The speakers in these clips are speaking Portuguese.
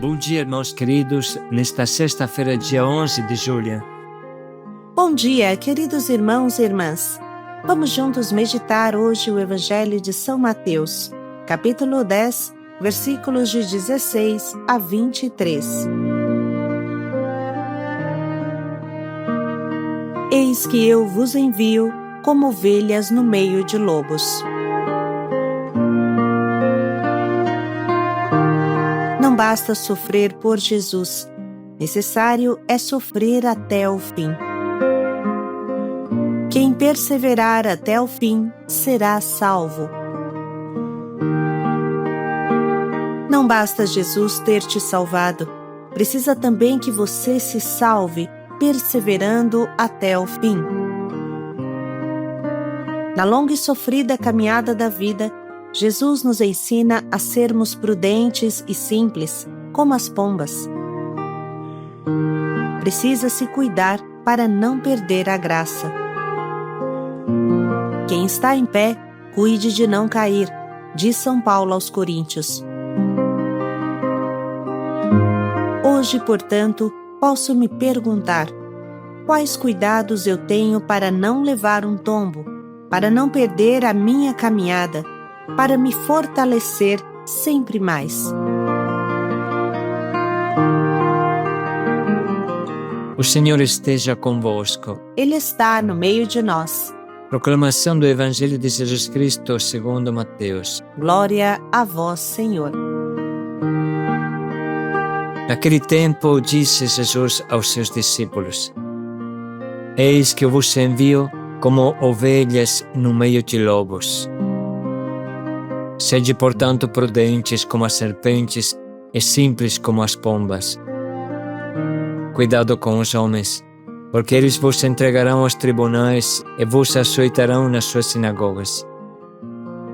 Bom dia, irmãos queridos, nesta sexta-feira, dia 11 de julho. Bom dia, queridos irmãos e irmãs. Vamos juntos meditar hoje o Evangelho de São Mateus, capítulo 10, versículos de 16 a 23. Eis que eu vos envio como ovelhas no meio de lobos. Não basta sofrer por Jesus, necessário é sofrer até o fim. Quem perseverar até o fim será salvo. Não basta Jesus ter te salvado, precisa também que você se salve, perseverando até o fim. Na longa e sofrida caminhada da vida, Jesus nos ensina a sermos prudentes e simples, como as pombas. Precisa se cuidar para não perder a graça. Quem está em pé, cuide de não cair, diz São Paulo aos Coríntios. Hoje, portanto, posso me perguntar: quais cuidados eu tenho para não levar um tombo, para não perder a minha caminhada, para me fortalecer sempre mais? O Senhor esteja convosco. Ele está no meio de nós. Proclamação do Evangelho de Jesus Cristo segundo Mateus. Glória a vós, Senhor. Naquele tempo disse Jesus aos seus discípulos: Eis que eu vos envio como ovelhas no meio de lobos. Sede, portanto, prudentes como as serpentes e simples como as pombas. Cuidado com os homens, porque eles vos entregarão aos tribunais e vos açoitarão nas suas sinagogas.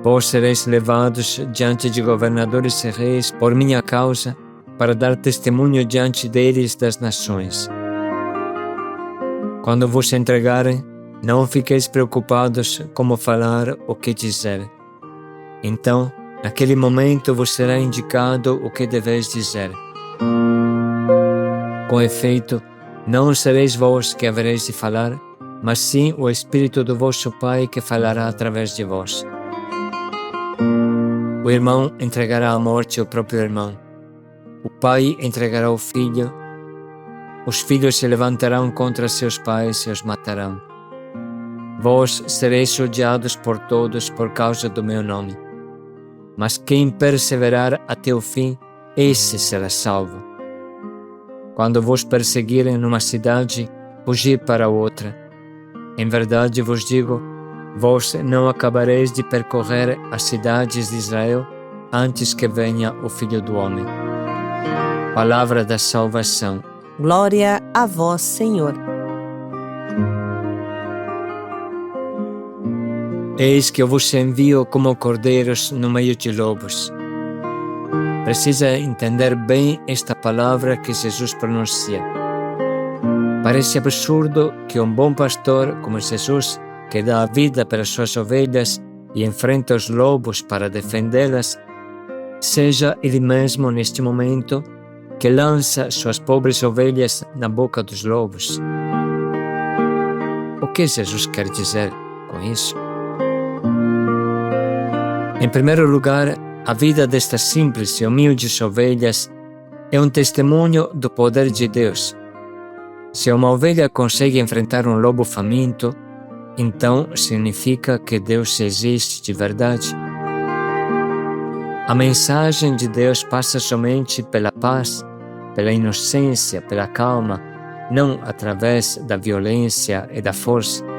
Vós sereis levados diante de governadores e reis por minha causa, para dar testemunho diante deles das nações. Quando vos entregarem, não fiqueis preocupados como falar ou que dizer. Então, naquele momento vos será indicado o que deveis dizer. Com efeito, não sereis vós que havereis de falar, mas sim o Espírito do vosso Pai que falará através de vós. O irmão entregará à morte o próprio irmão. O pai entregará o filho. Os filhos se levantarão contra seus pais e os matarão. Vós sereis odiados por todos por causa do meu nome. Mas quem perseverar até o fim, esse será salvo. Quando vos perseguirem numa cidade, fugi para outra. Em verdade vos digo, vós não acabareis de percorrer as cidades de Israel antes que venha o Filho do Homem. Palavra da salvação. Glória a vós, Senhor. Eis que eu vos envio como cordeiros no meio de lobos. Precisa entender bem esta palavra que Jesus pronuncia. Parece absurdo que um bom pastor como Jesus, que dá a vida pelas suas ovelhas e enfrenta os lobos para defendê-las, seja ele mesmo neste momento que lança suas pobres ovelhas na boca dos lobos. O que Jesus quer dizer com isso? Em primeiro lugar, a vida destas simples e humildes ovelhas é um testemunho do poder de Deus. Se uma ovelha consegue enfrentar um lobo faminto, então significa que Deus existe de verdade. A mensagem de Deus passa somente pela paz, pela inocência, pela calma, não através da violência e da força.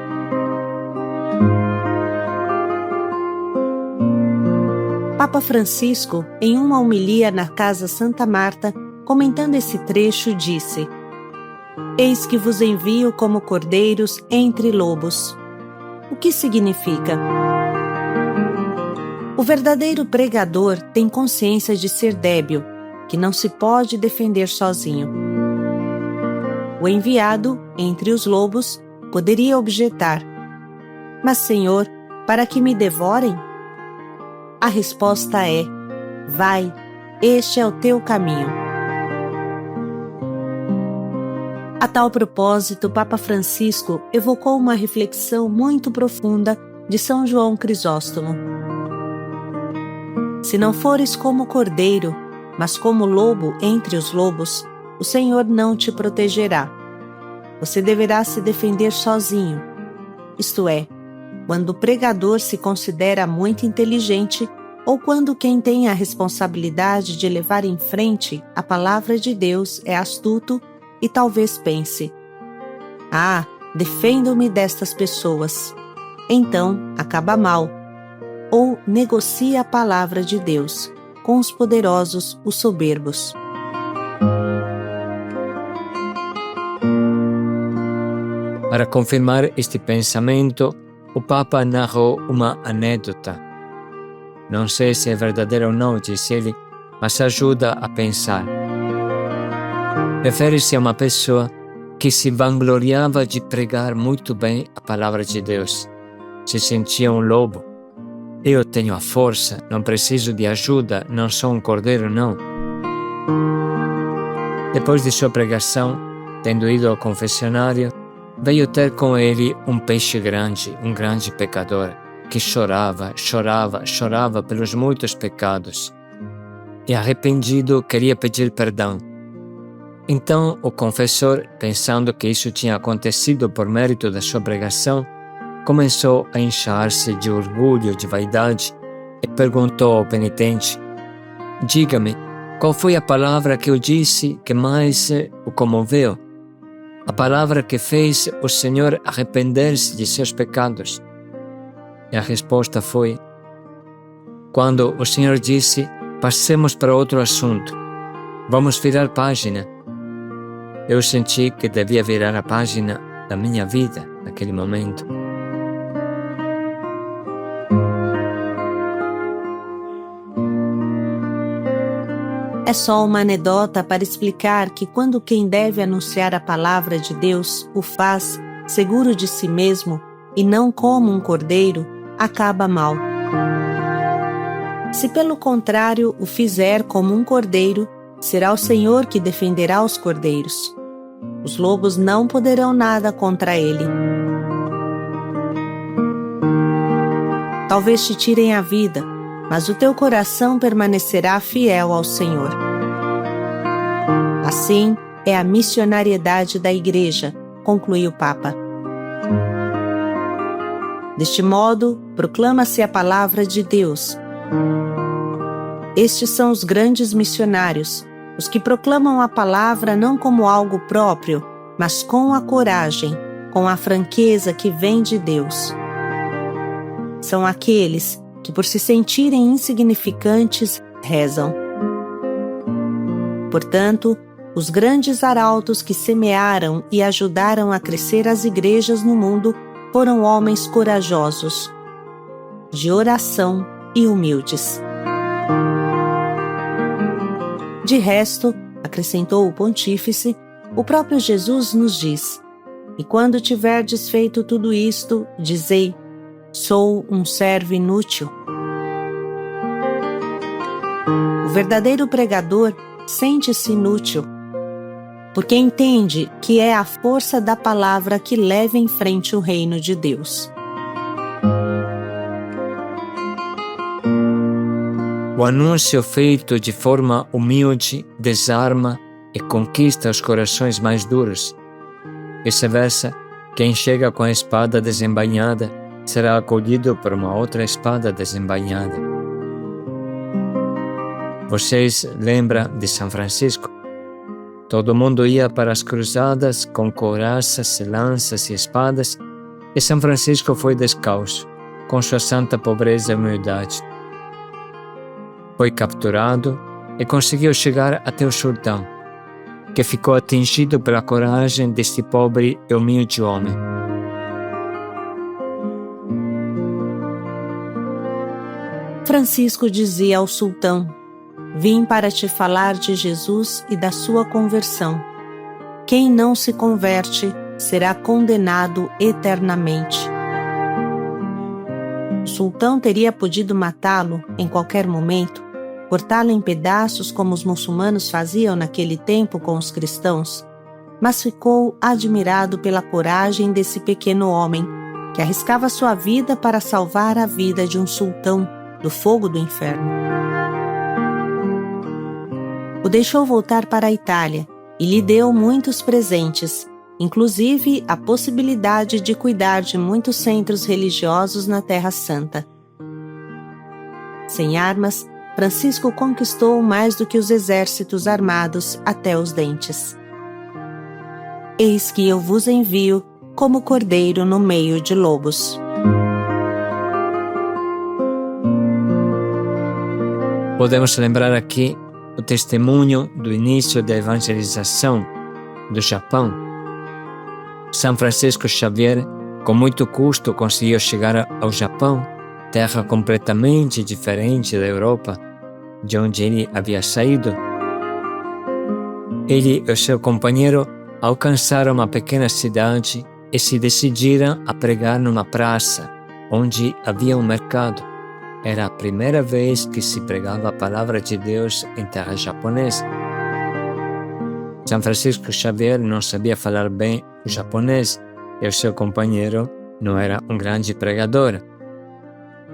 Papa Francisco, em uma homilia na Casa Santa Marta, comentando esse trecho, disse: Eis que vos envio como cordeiros entre lobos. O que significa? O verdadeiro pregador tem consciência de ser débil, que não se pode defender sozinho. O enviado, entre os lobos, poderia objetar: Mas, Senhor, para que me devorem? A resposta é: vai, este é o teu caminho. A tal propósito, Papa Francisco evocou uma reflexão muito profunda de São João Crisóstomo. Se não fores como cordeiro, mas como lobo entre os lobos, o Senhor não te protegerá. Você deverá se defender sozinho. Isto é, quando o pregador se considera muito inteligente ou quando quem tem a responsabilidade de levar em frente a palavra de Deus é astuto e talvez pense: "Ah, defendo-me destas pessoas." Então, acaba mal. Ou negocia a palavra de Deus com os poderosos, os soberbos. Para confirmar este pensamento, o Papa narrou uma anedota. Não sei se é verdadeira ou não, disse ele, mas ajuda a pensar. Refere-se a uma pessoa que se vangloriava de pregar muito bem a palavra de Deus. Se sentia um lobo. Eu tenho a força, não preciso de ajuda, não sou um cordeiro, não. Depois de sua pregação, tendo ido ao confessionário, veio ter com ele um peixe grande, um grande pecador, que chorava pelos muitos pecados. E arrependido, queria pedir perdão. Então o confessor, pensando que isso tinha acontecido por mérito da sua pregação, começou a inchar-se de orgulho, de vaidade, e perguntou ao penitente: "Diga-me, qual foi a palavra que eu disse que mais o comoveu? A palavra que fez o Senhor arrepender-se de seus pecados?" E a resposta foi: "Quando o Senhor disse, passemos para outro assunto, vamos virar página." Eu senti que devia virar a página da minha vida naquele momento. É só uma anedota para explicar que quando quem deve anunciar a palavra de Deus o faz seguro de si mesmo e não como um cordeiro, acaba mal. Se pelo contrário o fizer como um cordeiro, será o Senhor que defenderá os cordeiros. Os lobos não poderão nada contra ele. Talvez te tirem a vida, mas o teu coração permanecerá fiel ao Senhor. Assim é a missionariedade da Igreja, conclui o Papa. Deste modo, proclama-se a palavra de Deus. Estes são os grandes missionários, os que proclamam a palavra não como algo próprio, mas com a coragem, com a franqueza que vem de Deus. São aqueles que, por se sentirem insignificantes, rezam. Portanto, os grandes arautos que semearam e ajudaram a crescer as igrejas no mundo foram homens corajosos, de oração e humildes. De resto, acrescentou o pontífice, o próprio Jesus nos diz: "E quando tiverdes feito tudo isto, dizei: sou um servo inútil." O verdadeiro pregador sente-se inútil, porque entende que é a força da palavra que leva em frente o reino de Deus. O anúncio feito de forma humilde desarma e conquista os corações mais duros. Vice-versa, quem chega com a espada desembainhada será acolhido por uma outra espada desembainhada. Vocês lembram de São Francisco? Todo mundo ia para as cruzadas com couraças, lanças e espadas, e São Francisco foi descalço, com sua santa pobreza e humildade. Foi capturado e conseguiu chegar até o sultão, que ficou atingido pela coragem deste pobre e humilde homem. Francisco dizia ao sultão: "Vim para te falar de Jesus e da sua conversão. Quem não se converte será condenado eternamente." O sultão teria podido matá-lo em qualquer momento, cortá-lo em pedaços como os muçulmanos faziam naquele tempo com os cristãos, mas ficou admirado pela coragem desse pequeno homem, que arriscava sua vida para salvar a vida de um sultão do fogo do inferno. O deixou voltar para a Itália e lhe deu muitos presentes, inclusive a possibilidade de cuidar de muitos centros religiosos na Terra Santa. Sem armas, Francisco conquistou mais do que os exércitos armados até os dentes. Eis que eu vos envio como cordeiro no meio de lobos. Podemos lembrar aqui o testemunho do início da evangelização do Japão. São Francisco Xavier, com muito custo, conseguiu chegar ao Japão, terra completamente diferente da Europa, de onde ele havia saído. Ele e o seu companheiro alcançaram uma pequena cidade e se decidiram a pregar numa praça, onde havia um mercado. Era a primeira vez que se pregava a palavra de Deus em terra japonesa. São Francisco Xavier não sabia falar bem o japonês e o seu companheiro não era um grande pregador.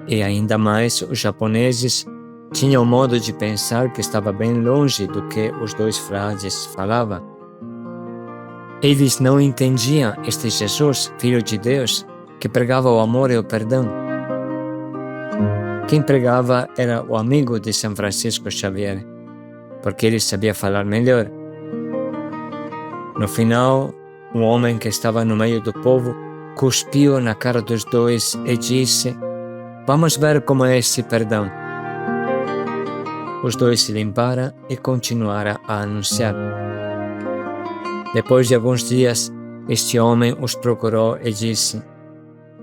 E ainda mais, os japoneses tinham um modo de pensar que estava bem longe do que os dois frades falavam. Eles não entendiam este Jesus, Filho de Deus, que pregava o amor e o perdão. Quem pregava era o amigo de São Francisco Xavier, porque ele sabia falar melhor. No final, um homem que estava no meio do povo cuspiu na cara dos dois e disse: "Vamos ver como é esse perdão." Os dois se limparam e continuaram a anunciar. Depois de alguns dias, este homem os procurou e disse: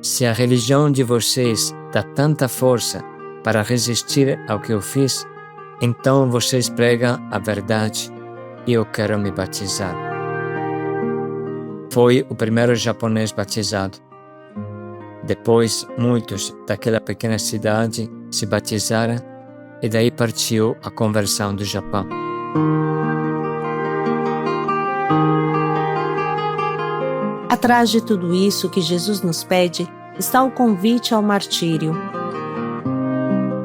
"Se a religião de vocês dá tanta força para resistir ao que eu fiz, então vocês pregam a verdade e eu quero me batizar." Foi o primeiro japonês batizado. Depois, muitos daquela pequena cidade se batizaram e daí partiu a conversão do Japão. Atrás de tudo isso que Jesus nos pede está o convite ao martírio.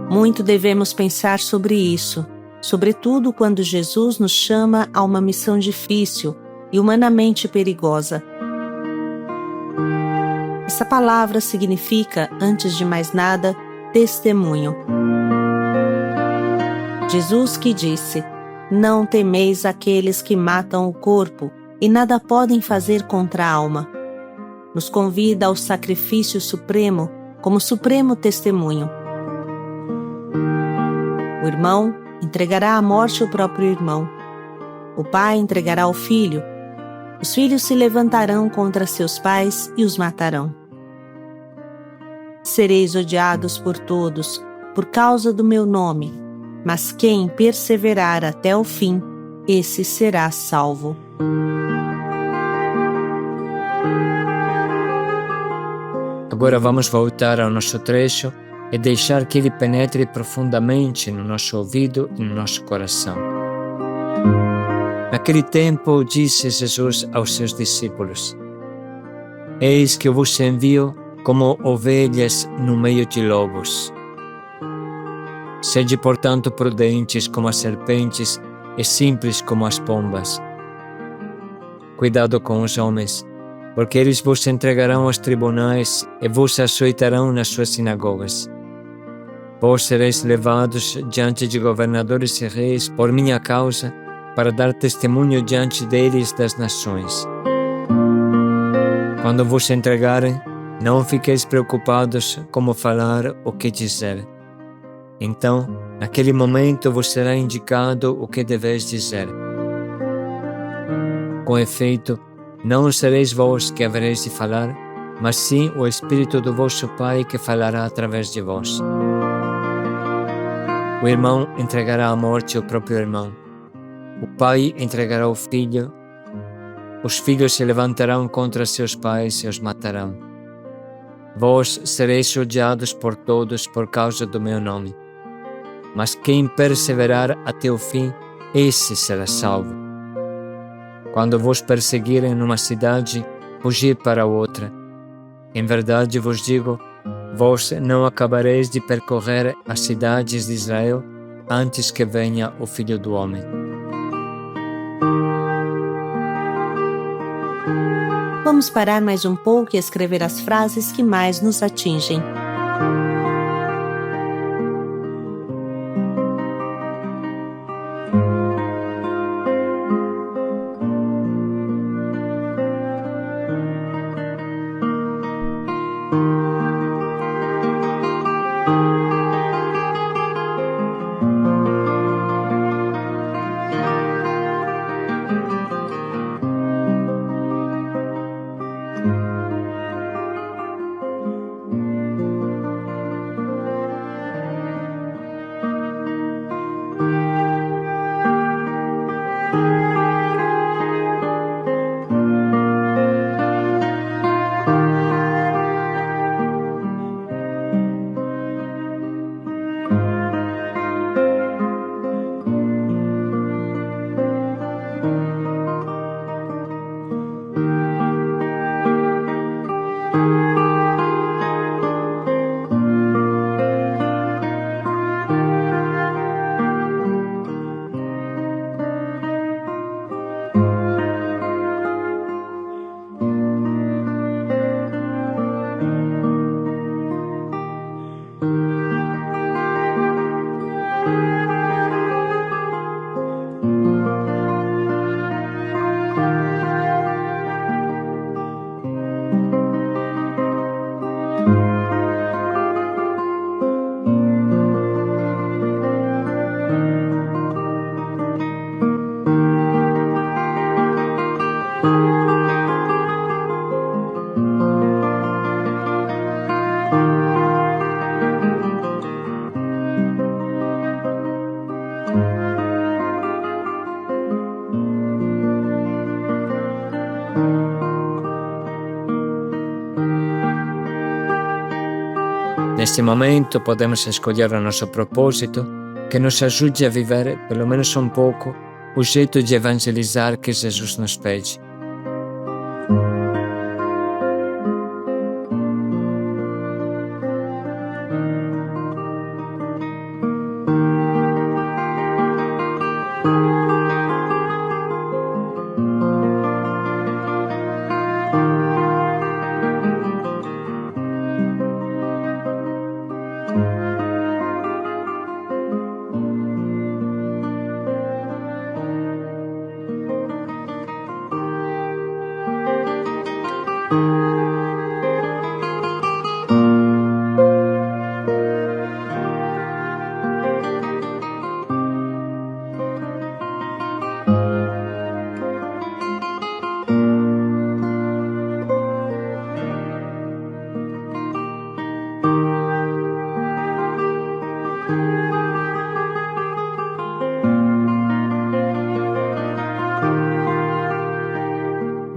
Muito devemos pensar sobre isso, sobretudo quando Jesus nos chama a uma missão difícil e humanamente perigosa. Essa palavra significa, antes de mais nada, testemunho. Jesus que disse: "Não temeis aqueles que matam o corpo e nada podem fazer contra a alma", nos convida ao sacrifício supremo como supremo testemunho. O irmão entregará à morte o próprio irmão. O pai entregará o filho. Os filhos se levantarão contra seus pais e os matarão. Sereis odiados por todos, por causa do meu nome, mas quem perseverar até o fim, esse será salvo. Agora vamos voltar ao nosso trecho e deixar que ele penetre profundamente no nosso ouvido e no nosso coração. Naquele tempo, disse Jesus aos seus discípulos: "Eis que eu vos envio como ovelhas no meio de lobos. Sede, portanto, prudentes como as serpentes e simples como as pombas. Cuidado com os homens, porque eles vos entregarão aos tribunais e vos açoitarão nas suas sinagogas. Vós sereis levados diante de governadores e reis por minha causa, para dar testemunho diante deles das nações. Quando vos entregarem, não fiqueis preocupados como falar ou que dizer. Então, naquele momento vos será indicado o que deveis dizer. Com efeito, não sereis vós que havereis de falar, mas sim o Espírito do vosso Pai que falará através de vós. O irmão entregará à morte o próprio irmão. O pai entregará o filho. Os filhos se levantarão contra seus pais e os matarão. Vós sereis odiados por todos por causa do meu nome. Mas quem perseverar até o fim, esse será salvo. Quando vos perseguirem numa cidade, fugir para outra. Em verdade vos digo, vós não acabareis de percorrer as cidades de Israel antes que venha o Filho do Homem. Vamos parar mais um pouco e escrever as frases que mais nos atingem. Neste momento podemos escolher o nosso propósito que nos ajude a viver, pelo menos um pouco, o jeito de evangelizar que Jesus nos pede.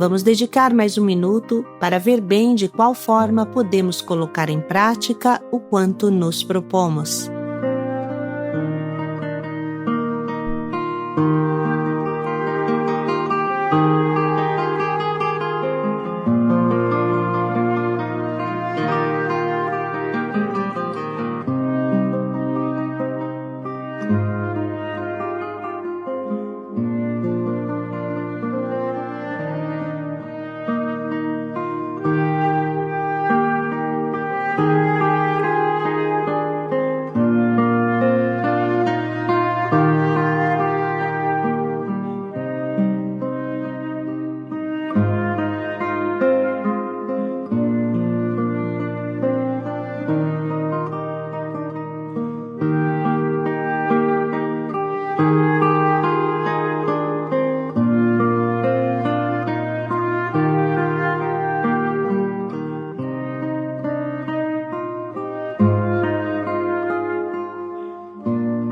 Vamos dedicar mais um minuto para ver bem de qual forma podemos colocar em prática o quanto nos propomos.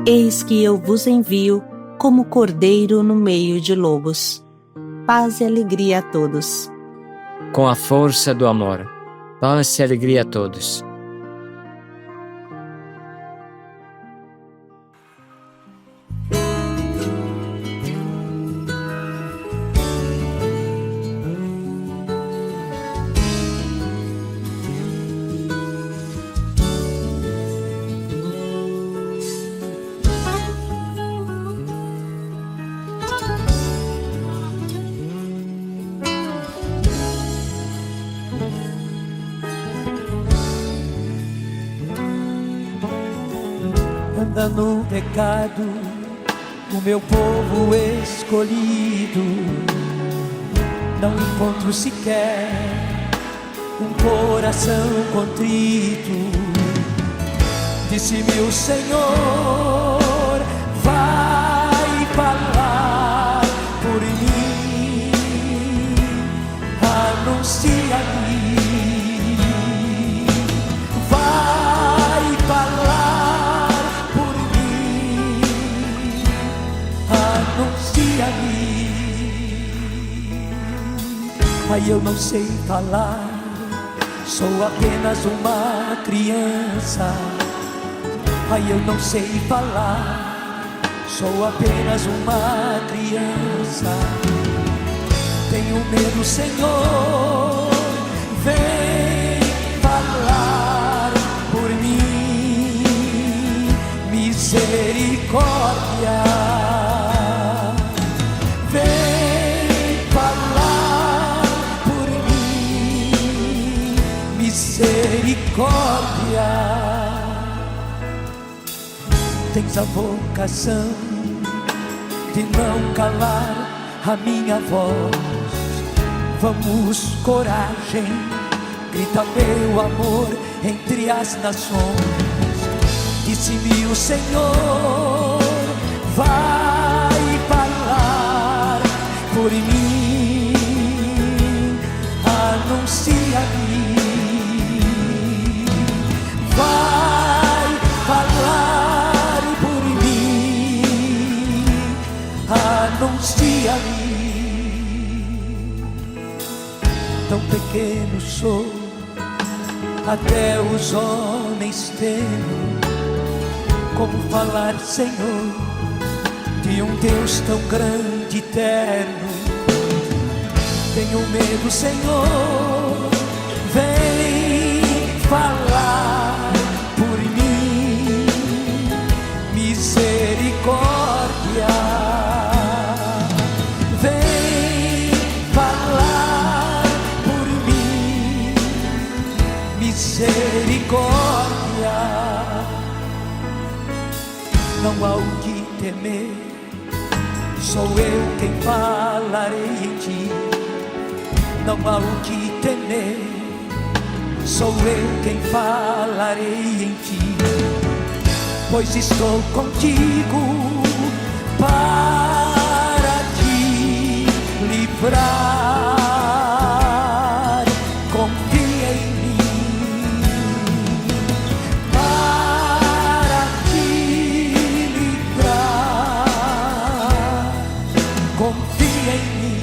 Eis que eu vos envio como cordeiro no meio de lobos. Paz e alegria a todos. Com a força do amor, paz e alegria a todos. anda no pecado, o meu povo escolhido. Não encontro sequer um coração contrito. Disse-me o Senhor, vai falar por mim, anuncia-me. Vai falar por mim, anuncia-me. Ai, eu não sei falar, sou apenas uma criança. Ai, eu não sei falar, sou apenas uma criança. Tenho medo, Senhor, vem falar por mim, misericórdia. Vem falar por mim, misericórdia. Tens a vocação de não calar a minha voz. Vamos, coragem, grita meu amor entre as nações. Disse-me o Senhor, vai falar por mim, anuncia-me. Vai falar por mim, anuncia-me. Tão pequeno sou, até os homens temem. Como falar, Senhor, de um Deus tão grande e eterno? Tenho medo, Senhor, vem falar por mim, misericórdia. Vem falar por mim, misericórdia. Não há o que temer, sou eu quem falarei em ti. Não há o que temer, sou eu quem falarei em ti. Pois estou contigo para te livrar. Confia em mim para te livrar. Confia em mim.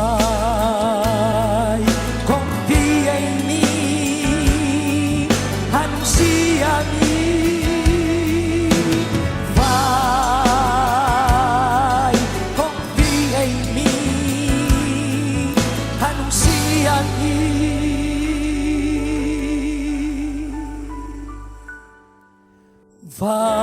Vai, confia em mim, anuncia-me. Vai, confia em mim, anuncia-me. Vai.